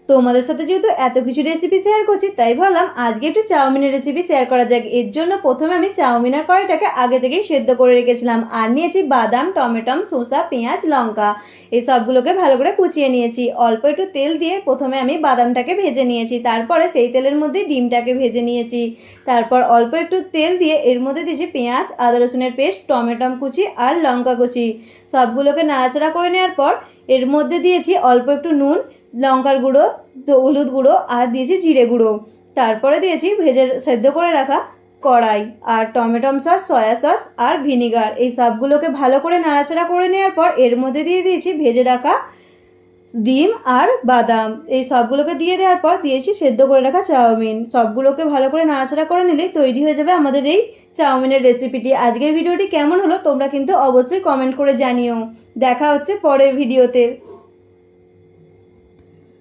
তোমাদের সাথে যেহেতু এত কিছু রেসিপি শেয়ার করছি, তাই ভাবলাম আজকে একটু চাউমিনের রেসিপি শেয়ার করা যাক। এর জন্য প্রথমে আমি চাউমিন আর কড়াইটাকে আগে থেকেই সেদ্ধ করে রেখেছিলাম। আর নিয়েছি বাদাম, টমেটো, শসা, পেঁয়াজ, লঙ্কা, এই সবগুলোকে ভালো করে কুচিয়ে নিয়েছি। অল্প একটু তেল দিয়ে প্রথমে আমি বাদামটাকে ভেজে নিয়েছি, তারপরে সেই তেলের মধ্যে ডিমটাকে ভেজে নিয়েছি। তারপর অল্প একটু তেল দিয়ে এর মধ্যে দিয়েছি পেঁয়াজ, আদা রসুনের পেস্ট, টমেটো কুচি আর লঙ্কা কুচি। সবগুলোকে নাড়াচাড়া করে নেওয়ার পর এর মধ্যে দিয়েছি অল্প একটু নুন, লঙ্কার গুঁড়ো, হলুদ গুঁড়ো আর দিয়েছি জিরে গুঁড়ো। তারপরে দিয়েছি ভেজে সেদ্ধ করে রাখা কড়াই আর টমেটো সস, সয়া সস আর ভিনিগার। এই সবগুলোকে ভালো করে নাড়াচাড়া করে নেওয়ার পর এর মধ্যে দিয়ে দিয়েছি ভেজে রাখা ডিম আর বাদাম। এই সবগুলোকে দিয়ে দেওয়ার পর দিয়েছি সেদ্ধ করে রাখা চাউমিন। সবগুলোকে ভালো করে নাড়াচাড়া করে নিলেই তৈরি হয়ে যাবে আমাদের এই চাউমিনের রেসিপিটি। আজকের ভিডিওটি কেমন হলো তোমরা কিন্তু অবশ্যই কমেন্ট করে জানিও। দেখা হচ্ছে পরের ভিডিওতে।